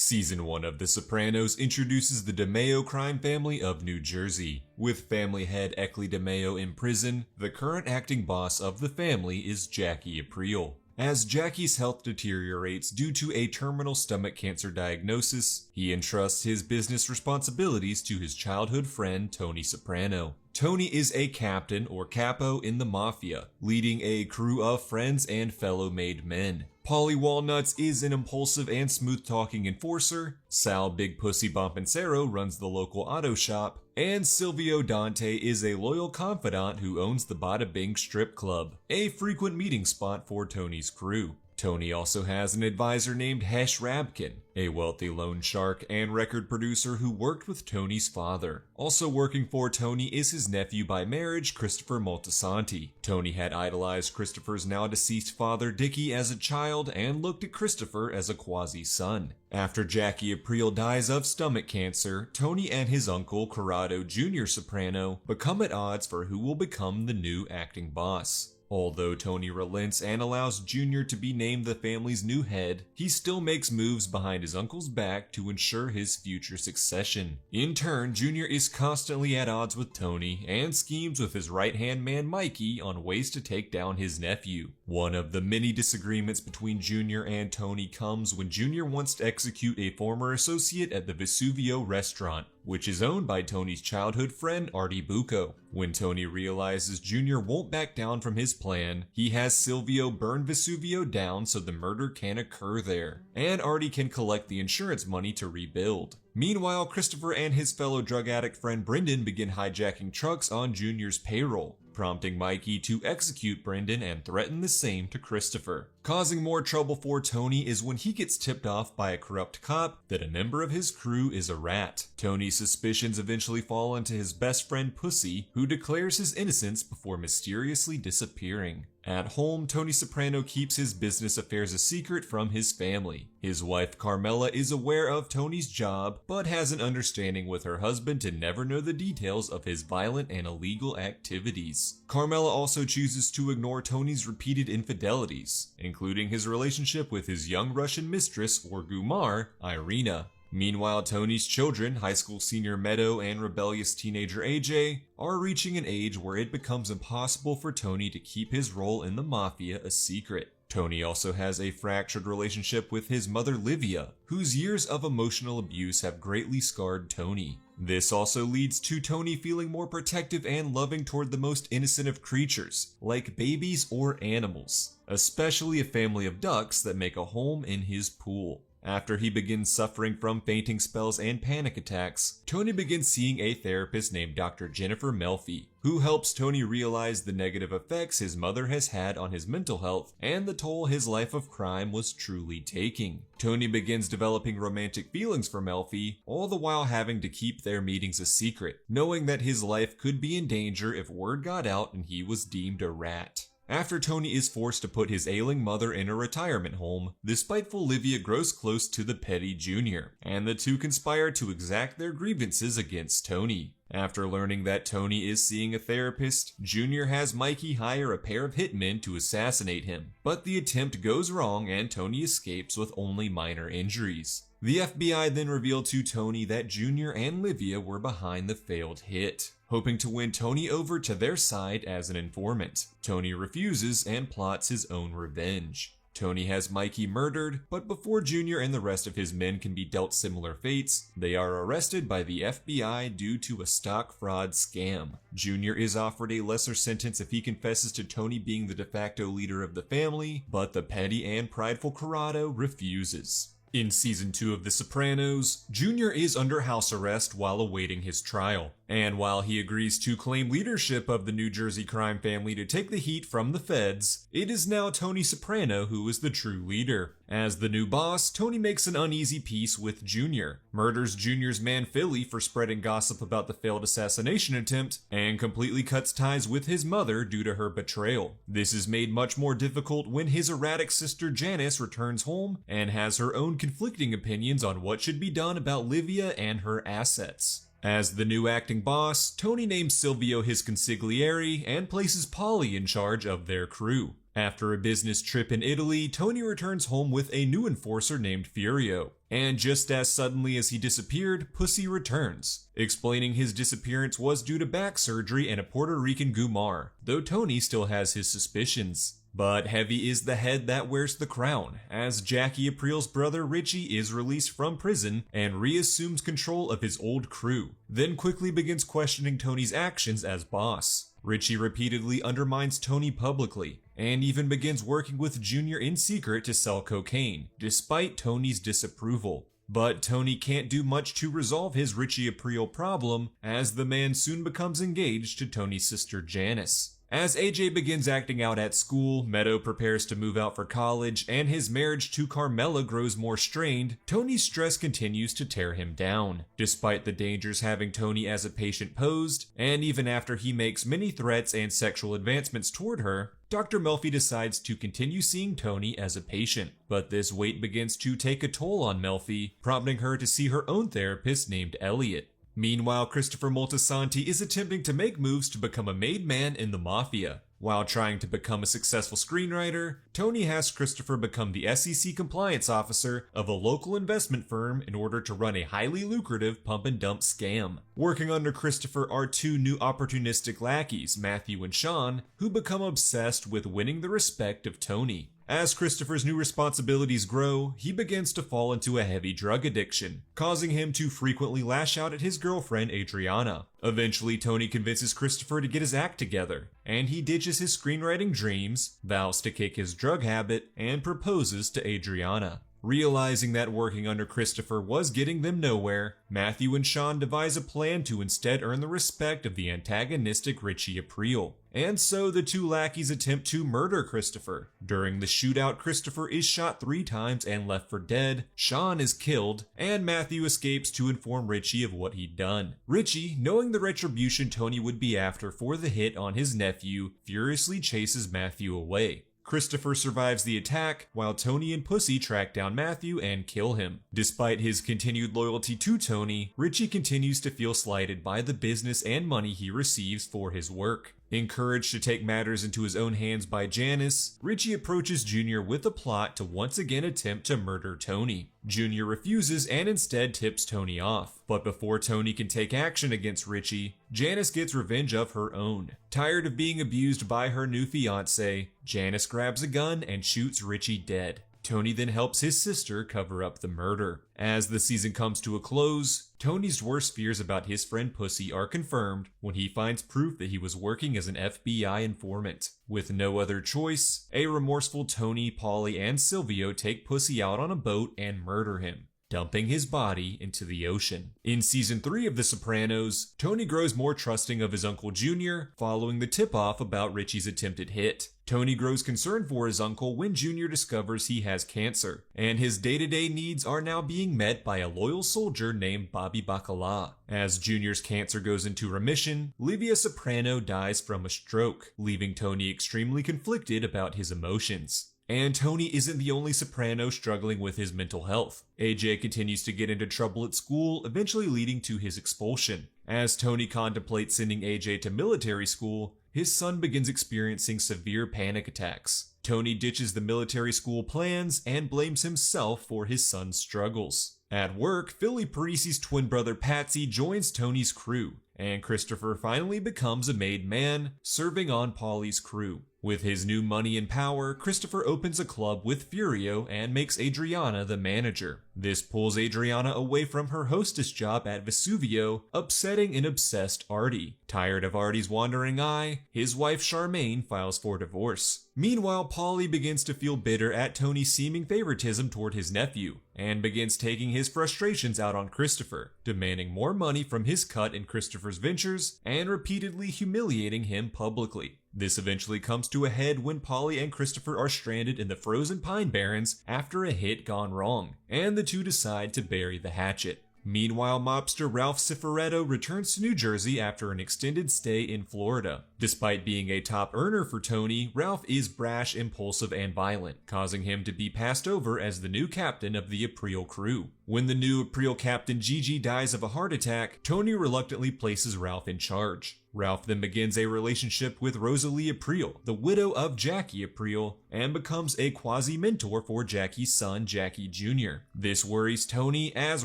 Season 1 of The Sopranos introduces the DeMeo crime family of New Jersey. With family head Eckley DeMeo in prison, the current acting boss of the family is Jackie Aprile. As Jackie's health deteriorates due to a terminal stomach cancer diagnosis, he entrusts his business responsibilities to his childhood friend Tony Soprano. Tony is a captain or capo in the mafia, leading a crew of friends and fellow made men. Paulie Walnuts is an impulsive and smooth-talking enforcer, Sal Big Pussy Bompancero runs the local auto shop, and Silvio Dante is a loyal confidant who owns the Bada Bing strip club, a frequent meeting spot for Tony's crew. Tony also has an advisor named Hesh Rabkin, a wealthy loan shark and record producer who worked with Tony's father. Also working for Tony is his nephew by marriage, Christopher Moltisanti. Tony had idolized Christopher's now deceased father Dickie as a child and looked at Christopher as a quasi-son. After Jackie Aprile dies of stomach cancer, Tony and his uncle Corrado Jr. Soprano become at odds for who will become the new acting boss. Although Tony relents and allows Junior to be named the family's new head, he still makes moves behind his uncle's back to ensure his future succession. In turn, Junior is constantly at odds with Tony and schemes with his right-hand man Mikey on ways to take down his nephew. One of the many disagreements between Junior and Tony comes when Junior wants to execute a former associate at the Vesuvio restaurant, which is owned by Tony's childhood friend Artie Bucco. When Tony realizes Junior won't back down from his plan, he has Silvio burn Vesuvio down so the murder can occur there, and Artie can collect the insurance money to rebuild. Meanwhile, Christopher and his fellow drug addict friend Brendan begin hijacking trucks on Junior's payroll, prompting Mikey to execute Brendan and threaten the same to Christopher. Causing more trouble for Tony is when he gets tipped off by a corrupt cop that a member of his crew is a rat. Tony's suspicions eventually fall onto his best friend Pussy, who declares his innocence before mysteriously disappearing. At home, Tony Soprano keeps his business affairs a secret from his family. His wife Carmela is aware of Tony's job, but has an understanding with her husband to never know the details of his violent and illegal activities. Carmela also chooses to ignore Tony's repeated infidelities, including his relationship with his young Russian mistress or Gumar, Irina. Meanwhile, Tony's children, high school senior Meadow and rebellious teenager AJ, are reaching an age where it becomes impossible for Tony to keep his role in the mafia a secret. Tony also has a fractured relationship with his mother Livia, whose years of emotional abuse have greatly scarred Tony. This also leads to Tony feeling more protective and loving toward the most innocent of creatures, like babies or animals, especially a family of ducks that make a home in his pool. After he begins suffering from fainting spells and panic attacks, Tony begins seeing a therapist named Dr. Jennifer Melfi, who helps Tony realize the negative effects his mother has had on his mental health and the toll his life of crime was truly taking. Tony begins developing romantic feelings for Melfi, all the while having to keep their meetings a secret, knowing that his life could be in danger if word got out and he was deemed a rat. After Tony is forced to put his ailing mother in a retirement home, the spiteful Livia grows close to the petty Junior, and the two conspire to exact their grievances against Tony. After learning that Tony is seeing a therapist, Junior has Mikey hire a pair of hitmen to assassinate him, but the attempt goes wrong and Tony escapes with only minor injuries. The FBI then revealed to Tony that Junior and Livia were behind the failed hit, hoping to win Tony over to their side as an informant. Tony refuses and plots his own revenge. Tony has Mikey murdered, but before Junior and the rest of his men can be dealt similar fates, they are arrested by the FBI due to a stock fraud scam. Junior is offered a lesser sentence if he confesses to Tony being the de facto leader of the family, but the petty and prideful Corrado refuses. In Season 2 of The Sopranos, Junior is under house arrest while awaiting his trial, and while he agrees to claim leadership of the New Jersey crime family to take the heat from the feds, it is now Tony Soprano who is the true leader. As the new boss, Tony makes an uneasy peace with Junior, murders Junior's man Philly for spreading gossip about the failed assassination attempt, and completely cuts ties with his mother due to her betrayal. This is made much more difficult when his erratic sister Janice returns home and has her own conflicting opinions on what should be done about Livia and her assets. As the new acting boss, Tony names Silvio his consigliere and places Paulie in charge of their crew. After a business trip in Italy, Tony returns home with a new enforcer named Furio. And just as suddenly as he disappeared, Pussy returns, explaining his disappearance was due to back surgery and a Puerto Rican Gumar, though Tony still has his suspicions. But heavy is the head that wears the crown, as Jackie April's brother Richie is released from prison and reassumes control of his old crew, then quickly begins questioning Tony's actions as boss. Richie repeatedly undermines Tony publicly, and even begins working with Junior in secret to sell cocaine, despite Tony's disapproval. But Tony can't do much to resolve his Richie April problem, as the man soon becomes engaged to Tony's sister Janice. As AJ begins acting out at school, Meadow prepares to move out for college, and his marriage to Carmela grows more strained, Tony's stress continues to tear him down. Despite the dangers having Tony as a patient posed, and even after he makes many threats and sexual advancements toward her, Dr. Melfi decides to continue seeing Tony as a patient. But this weight begins to take a toll on Melfi, prompting her to see her own therapist named Elliot. Meanwhile, Christopher Moltisanti is attempting to make moves to become a made man in the Mafia. While trying to become a successful screenwriter, Tony has Christopher become the SEC compliance officer of a local investment firm in order to run a highly lucrative pump and dump scam. Working under Christopher are two new opportunistic lackeys, Matthew and Sean, who become obsessed with winning the respect of Tony. As Christopher's new responsibilities grow, he begins to fall into a heavy drug addiction, causing him to frequently lash out at his girlfriend Adriana. Eventually, Tony convinces Christopher to get his act together, and he ditches his screenwriting dreams, vows to kick his drug habit, and proposes to Adriana. Realizing that working under Christopher was getting them nowhere, Matthew and Sean devise a plan to instead earn the respect of the antagonistic Richie April. And so the two lackeys attempt to murder Christopher. During the shootout, Christopher is shot 3 times and left for dead, Sean is killed, and Matthew escapes to inform Richie of what he'd done. Richie, knowing the retribution Tony would be after for the hit on his nephew, furiously chases Matthew away. Christopher survives the attack, while Tony and Pussy track down Matthew and kill him. Despite his continued loyalty to Tony, Richie continues to feel slighted by the business and money he receives for his work. Encouraged to take matters into his own hands by Janice, Richie approaches Junior with a plot to once again attempt to murder Tony. Junior refuses and instead tips Tony off. But before Tony can take action against Richie, Janice gets revenge of her own. Tired of being abused by her new fiancé, Janice grabs a gun and shoots Richie dead. Tony then helps his sister cover up the murder. As the season comes to a close, Tony's worst fears about his friend Pussy are confirmed when he finds proof that he was working as an FBI informant. With no other choice, a remorseful Tony, Paulie, and Silvio take Pussy out on a boat and murder him, dumping his body into the ocean. In season 3 of The Sopranos, Tony grows more trusting of his uncle Junior following the tip-off about Richie's attempted hit. Tony grows concerned for his uncle when Junior discovers he has cancer, and his day-to-day needs are now being met by a loyal soldier named Bobby Bacala. As Junior's cancer goes into remission, Livia Soprano dies from a stroke, leaving Tony extremely conflicted about his emotions. And Tony isn't the only Soprano struggling with his mental health. AJ continues to get into trouble at school, eventually leading to his expulsion. As Tony contemplates sending AJ to military school, his son begins experiencing severe panic attacks. Tony ditches the military school plans and blames himself for his son's struggles. At work, Philly Parisi's twin brother Patsy joins Tony's crew, and Christopher finally becomes a made man, serving on Paulie's crew. With his new money and power, Christopher opens a club with Furio and makes Adriana the manager. This pulls Adriana away from her hostess job at Vesuvio, upsetting an obsessed Artie. Tired of Artie's wandering eye, his wife Charmaine files for divorce. Meanwhile, Paulie begins to feel bitter at Tony's seeming favoritism toward his nephew, and begins taking his frustrations out on Christopher, demanding more money from his cut in Christopher's ventures, and repeatedly humiliating him publicly. This eventually comes to a head when Paulie and Christopher are stranded in the frozen Pine Barrens after a hit gone wrong, and the two decide to bury the hatchet. Meanwhile, mobster Ralph Cifaretto returns to New Jersey after an extended stay in Florida. Despite being a top earner for Tony, Ralph is brash, impulsive, and violent, causing him to be passed over as the new captain of the April crew. When the new April captain Gigi dies of a heart attack, Tony reluctantly places Ralph in charge. Ralph then begins a relationship with Rosalie April, the widow of Jackie April, and becomes a quasi-mentor for Jackie's son, Jackie Jr. This worries Tony, as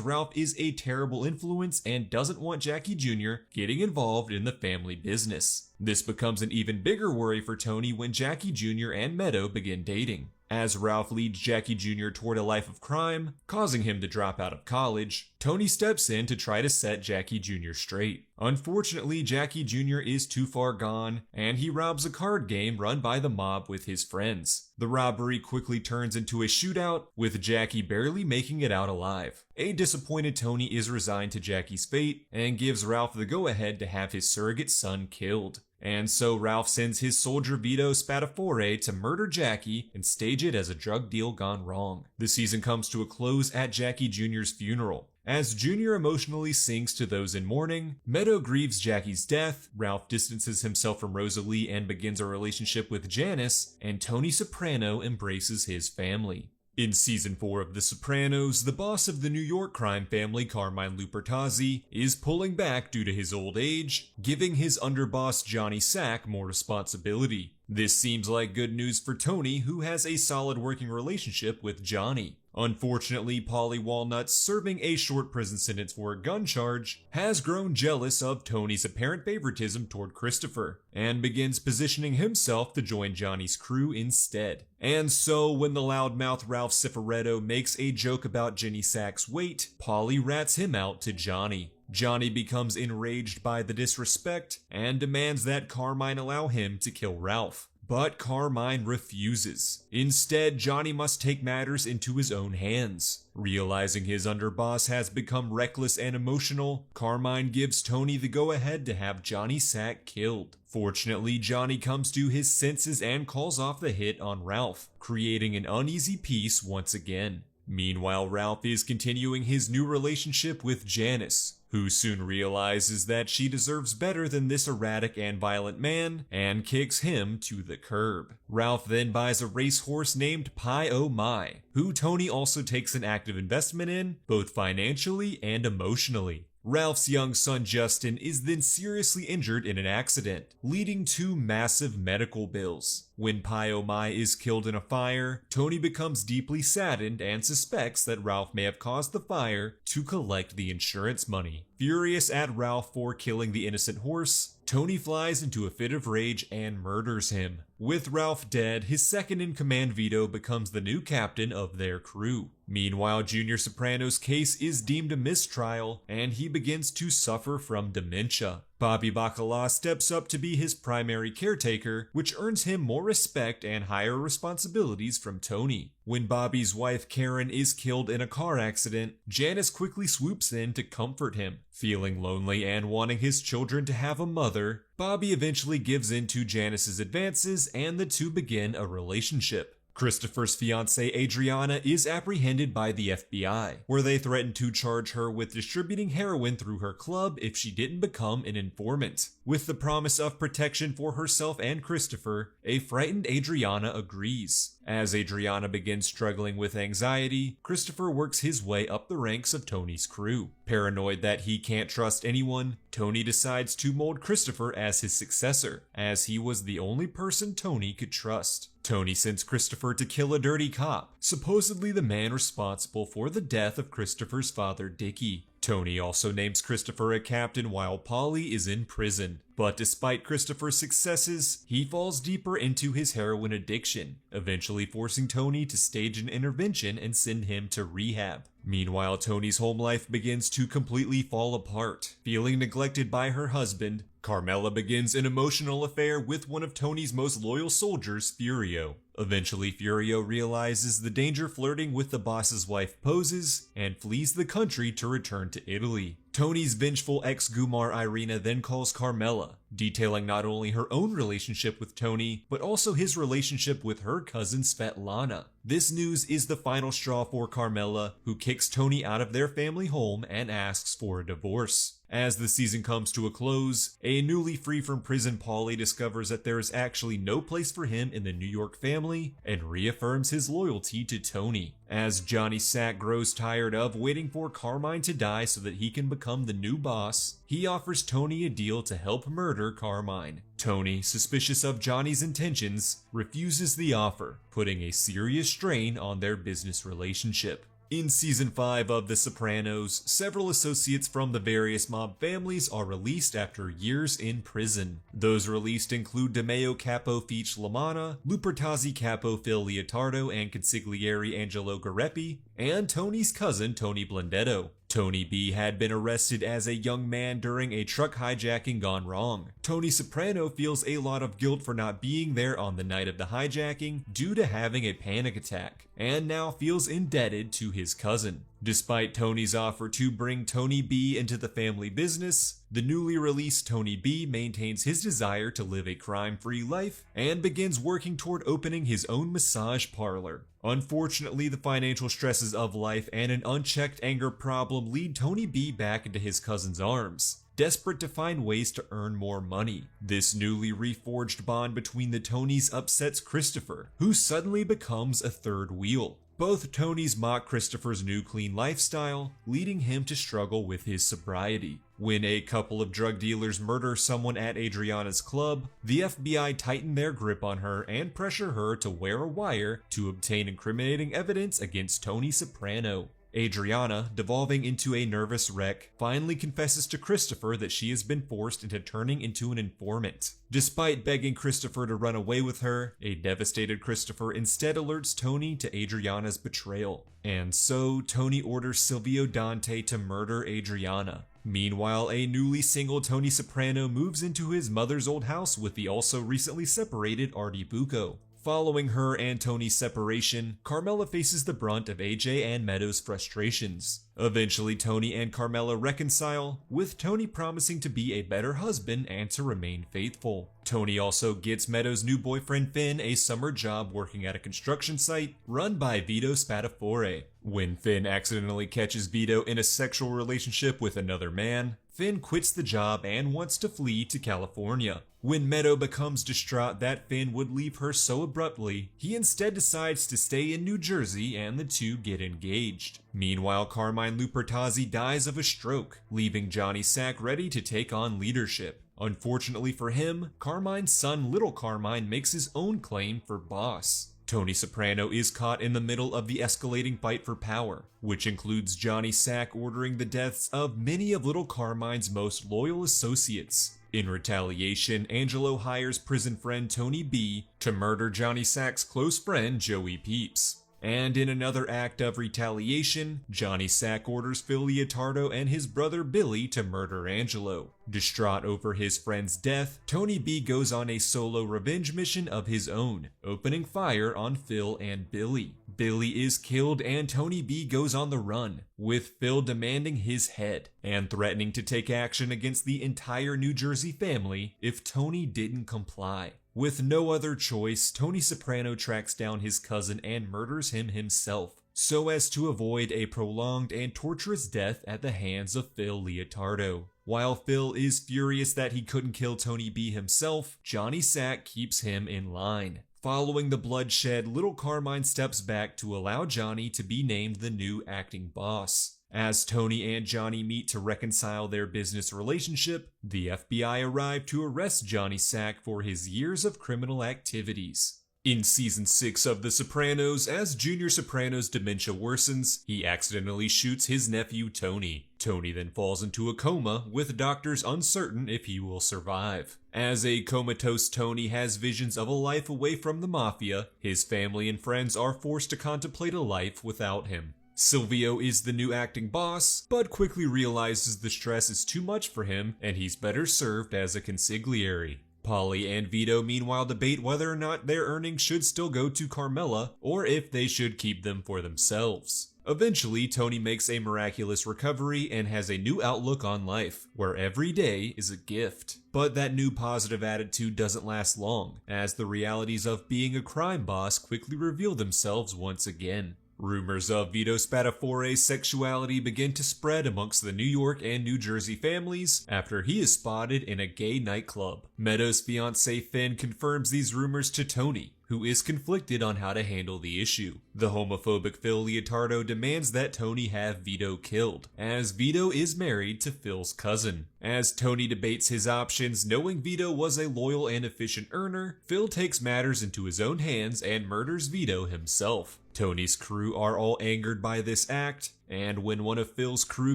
Ralph is a terrible influence and doesn't want Jackie Jr. getting involved in the family business. This becomes an even bigger worry for Tony when Jackie Jr. and Meadow begin dating. As Ralph leads Jackie Jr. toward a life of crime, causing him to drop out of college, Tony steps in to try to set Jackie Jr. straight. Unfortunately, Jackie Jr. is too far gone, and he robs a card game run by the mob with his friends. The robbery quickly turns into a shootout, with Jackie barely making it out alive. A disappointed Tony is resigned to Jackie's fate, and gives Ralph the go-ahead to have his surrogate son killed. And so Ralph sends his soldier Vito Spatafore to murder Jackie and stage it as a drug deal gone wrong. The season comes to a close at Jackie Jr.'s funeral. As Jr. emotionally sings to those in mourning, Meadow grieves Jackie's death, Ralph distances himself from Rosalie and begins a relationship with Janice, and Tony Soprano embraces his family. In Season 4 of The Sopranos, the boss of the New York crime family, Carmine Lupertazzi, is pulling back due to his old age, giving his underboss Johnny Sack more responsibility. This seems like good news for Tony, who has a solid working relationship with Johnny. Unfortunately, Paulie Walnuts, serving a short prison sentence for a gun charge, has grown jealous of Tony's apparent favoritism toward Christopher, and begins positioning himself to join Johnny's crew instead. And so, when the loudmouth Ralph Cifaretto makes a joke about Jenny Sack's weight, Paulie rats him out to Johnny. Johnny becomes enraged by the disrespect, and demands that Carmine allow him to kill Ralph. But Carmine refuses. Instead, Johnny must take matters into his own hands. Realizing his underboss has become reckless and emotional, Carmine gives Tony the go-ahead to have Johnny Sack killed. Fortunately, Johnny comes to his senses and calls off the hit on Ralph, creating an uneasy peace once again. Meanwhile, Ralph is continuing his new relationship with Janice, who soon realizes that she deserves better than this erratic and violent man, and kicks him to the curb. Ralph then buys a racehorse named Pie O My, who Tony also takes an active investment in, both financially and emotionally. Ralph's young son Justin is then seriously injured in an accident, leading to massive medical bills. When Pie O My is killed in a fire, Tony becomes deeply saddened and suspects that Ralph may have caused the fire to collect the insurance money. Furious at Ralph for killing the innocent horse, Tony flies into a fit of rage and murders him. With Ralph dead, his second-in-command Vito becomes the new captain of their crew. Meanwhile, Junior Soprano's case is deemed a mistrial, and he begins to suffer from dementia. Bobby Bacala steps up to be his primary caretaker, which earns him more respect and higher responsibilities from Tony. When Bobby's wife Karen is killed in a car accident, Janice quickly swoops in to comfort him. Feeling lonely and wanting his children to have a mother, Bobby eventually gives in to Janice's advances and the two begin a relationship. Christopher's fiancée Adriana is apprehended by the FBI, where they threaten to charge her with distributing heroin through her club if she didn't become an informant. With the promise of protection for herself and Christopher, a frightened Adriana agrees. As Adriana begins struggling with anxiety, Christopher works his way up the ranks of Tony's crew. Paranoid that he can't trust anyone, Tony decides to mold Christopher as his successor, as he was the only person Tony could trust. Tony sends Christopher to kill a dirty cop, supposedly the man responsible for the death of Christopher's father, Dickie. Tony also names Christopher a captain while Paulie is in prison. But despite Christopher's successes, he falls deeper into his heroin addiction, eventually forcing Tony to stage an intervention and send him to rehab. Meanwhile, Tony's home life begins to completely fall apart. Feeling neglected by her husband, Carmela begins an emotional affair with one of Tony's most loyal soldiers, Furio. Eventually, Furio realizes the danger flirting with the boss's wife poses and flees the country to return to Italy. Tony's vengeful ex-Gumar Irina then calls Carmela, detailing not only her own relationship with Tony, but also his relationship with her cousin Svetlana. This news is the final straw for Carmela, who kicks Tony out of their family home and asks for a divorce. As the season comes to a close, a newly free from prison Paulie discovers that there is actually no place for him in the New York family and reaffirms his loyalty to Tony. As Johnny Sack grows tired of waiting for Carmine to die so that he can become the new boss, he offers Tony a deal to help murder Carmine. Tony, suspicious of Johnny's intentions, refuses the offer, putting a serious strain on their business relationship. In Season 5 of The Sopranos, several associates from the various mob families are released after years in prison. Those released include DeMeo capo Feach Lamanna, Lupertazzi capo Phil Leotardo and consigliere Angelo Gareppi, and Tony's cousin Tony Blendetto. Tony B had been arrested as a young man during a truck hijacking gone wrong. Tony Soprano feels a lot of guilt for not being there on the night of the hijacking due to having a panic attack, and now feels indebted to his cousin. Despite Tony's offer to bring Tony B into the family business, the newly released Tony B maintains his desire to live a crime-free life and begins working toward opening his own massage parlor. Unfortunately, the financial stresses of life and an unchecked anger problem lead Tony B back into his cousin's arms, desperate to find ways to earn more money. This newly reforged bond between the Tonys upsets Christopher, who suddenly becomes a third wheel. Both Tonys mock Christopher's new clean lifestyle, leading him to struggle with his sobriety. When a couple of drug dealers murder someone at Adriana's club, the FBI tighten their grip on her and pressure her to wear a wire to obtain incriminating evidence against Tony Soprano. Adriana, devolving into a nervous wreck, finally confesses to Christopher that she has been forced into turning into an informant. Despite begging Christopher to run away with her, a devastated Christopher instead alerts Tony to Adriana's betrayal. And so, Tony orders Silvio Dante to murder Adriana. Meanwhile, a newly single Tony Soprano moves into his mother's old house with the also recently separated Artie Bucco. Following her and Tony's separation, Carmela faces the brunt of AJ and Meadows' frustrations. Eventually, Tony and Carmela reconcile, with Tony promising to be a better husband and to remain faithful. Tony also gets Meadows' new boyfriend Finn a summer job working at a construction site run by Vito Spatafore. When Finn accidentally catches Vito in a sexual relationship with another man, Finn quits the job and wants to flee to California. When Meadow becomes distraught that Finn would leave her so abruptly, he instead decides to stay in New Jersey and the two get engaged. Meanwhile, Carmine Lupertazzi dies of a stroke, leaving Johnny Sack ready to take on leadership. Unfortunately for him, Carmine's son Little Carmine makes his own claim for boss. Tony Soprano is caught in the middle of the escalating fight for power, which includes Johnny Sack ordering the deaths of many of Little Carmine's most loyal associates. In retaliation, Angelo hires prison friend Tony B to murder Johnny Sack's close friend Joey Peeps. And in another act of retaliation, Johnny Sack orders Phil Leotardo and his brother Billy to murder Angelo. Distraught over his friend's death, Tony B goes on a solo revenge mission of his own, opening fire on Phil and Billy. Billy is killed and Tony B goes on the run, with Phil demanding his head and threatening to take action against the entire New Jersey family if Tony didn't comply. With no other choice, Tony Soprano tracks down his cousin and murders him himself, so as to avoid a prolonged and torturous death at the hands of Phil Leotardo. While Phil is furious that he couldn't kill Tony B himself, Johnny Sack keeps him in line. Following the bloodshed, Little Carmine steps back to allow Johnny to be named the new acting boss. As Tony and Johnny meet to reconcile their business relationship, the FBI arrive to arrest Johnny Sack for his years of criminal activities. In Season 6 of The Sopranos, as Junior Soprano's dementia worsens, he accidentally shoots his nephew Tony. Tony then falls into a coma, with doctors uncertain if he will survive. As a comatose Tony has visions of a life away from the mafia, his family and friends are forced to contemplate a life without him. Silvio is the new acting boss, but quickly realizes the stress is too much for him and he's better served as a consigliere. Paulie and Vito meanwhile debate whether or not their earnings should still go to Carmela or if they should keep them for themselves. Eventually, Tony makes a miraculous recovery and has a new outlook on life, where every day is a gift. But that new positive attitude doesn't last long, as the realities of being a crime boss quickly reveal themselves once again. Rumors of Vito Spatafore's sexuality begin to spread amongst the New York and New Jersey families after he is spotted in a gay nightclub. Meadows' fiancée Finn confirms these rumors to Tony, who is conflicted on how to handle the issue. The homophobic Phil Leotardo demands that Tony have Vito killed, as Vito is married to Phil's cousin. As Tony debates his options, knowing Vito was a loyal and efficient earner, Phil takes matters into his own hands and murders Vito himself. Tony's crew are all angered by this act, and when one of Phil's crew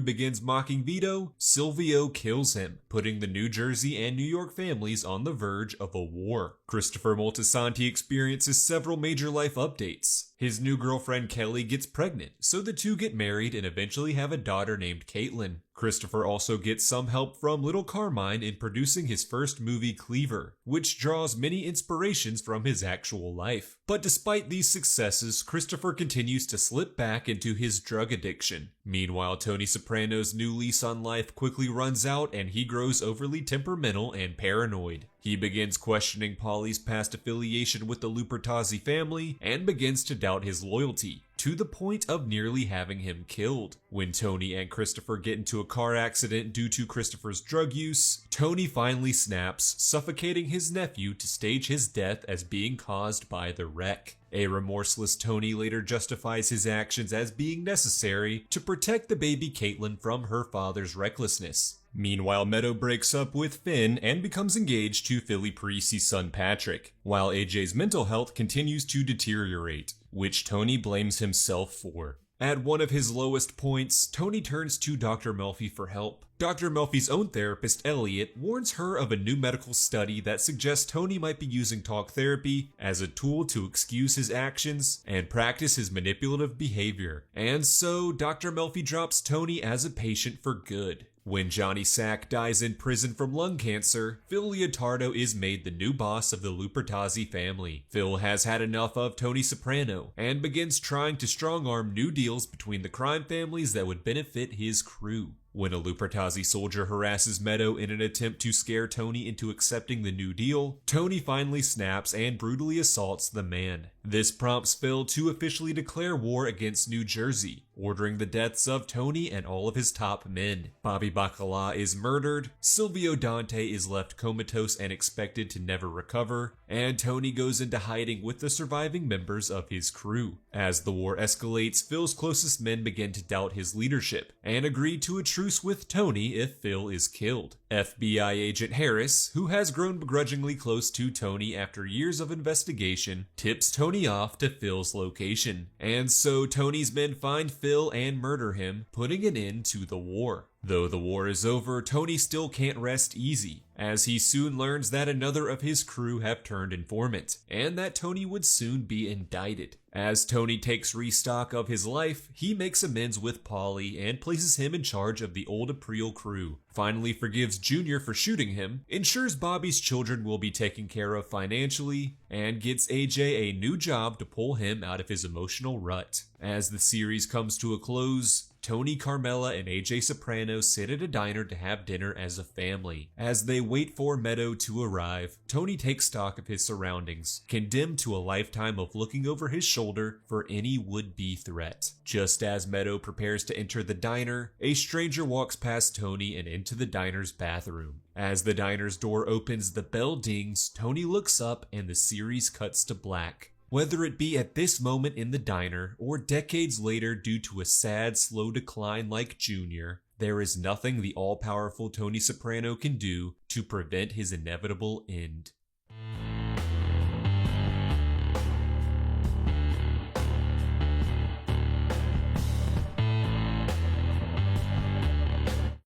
begins mocking Vito, Silvio kills him, putting the New Jersey and New York families on the verge of a war. Christopher Moltisanti experiences several major life updates. His new girlfriend Kelly gets pregnant, so the two get married and eventually have a daughter named Caitlin. Christopher also gets some help from Little Carmine in producing his first movie Cleaver, which draws many inspirations from his actual life. But despite these successes, Christopher continues to slip back into his drug addiction. Meanwhile, Tony Soprano's new lease on life quickly runs out and he grows overly temperamental and paranoid. He begins questioning Paulie's past affiliation with the Lupertazzi family and begins to doubt his loyalty, to the point of nearly having him killed. When Tony and Christopher get into a car accident due to Christopher's drug use, Tony finally snaps, suffocating his nephew to stage his death as being caused by the wreck. A remorseless Tony later justifies his actions as being necessary to protect the baby Caitlin from her father's recklessness. Meanwhile, Meadow breaks up with Finn and becomes engaged to Philly Parisi's son Patrick, while AJ's mental health continues to deteriorate, which Tony blames himself for. At one of his lowest points, Tony turns to Dr. Melfi for help. Dr. Melfi's own therapist, Elliot, warns her of a new medical study that suggests Tony might be using talk therapy as a tool to excuse his actions and practice his manipulative behavior. And so, Dr. Melfi drops Tony as a patient for good. When Johnny Sack dies in prison from lung cancer, Phil Leotardo is made the new boss of the Lupertazzi family. Phil has had enough of Tony Soprano and begins trying to strong-arm new deals between the crime families that would benefit his crew. When a Lupertazzi soldier harasses Meadow in an attempt to scare Tony into accepting the new deal, Tony finally snaps and brutally assaults the man. This prompts Phil to officially declare war against New Jersey, ordering the deaths of Tony and all of his top men. Bobby Bacala is murdered, Silvio Dante is left comatose and expected to never recover, and Tony goes into hiding with the surviving members of his crew. As the war escalates, Phil's closest men begin to doubt his leadership and agree to a truce with Tony if Phil is killed. FBI agent Harris, who has grown begrudgingly close to Tony after years of investigation, tips Tony off to Phil's location. And so Tony's men find Phil and murder him, putting an end to the war. Though the war is over, Tony still can't rest easy, as he soon learns that another of his crew have turned informant, and that Tony would soon be indicted. As Tony takes restock of his life, he makes amends with Paulie and places him in charge of the old April crew, finally forgives Junior for shooting him, ensures Bobby's children will be taken care of financially, and gets AJ a new job to pull him out of his emotional rut. As the series comes to a close, Tony, Carmela, and AJ Soprano sit at a diner to have dinner as a family. As they wait for Meadow to arrive, Tony takes stock of his surroundings, condemned to a lifetime of looking over his shoulder for any would-be threat. Just as Meadow prepares to enter the diner, a stranger walks past Tony and into the diner's bathroom. As the diner's door opens, the bell dings, Tony looks up, and the series cuts to black. Whether it be at this moment in the diner or decades later due to a sad, slow decline like Junior, there is nothing the all-powerful Tony Soprano can do to prevent his inevitable end.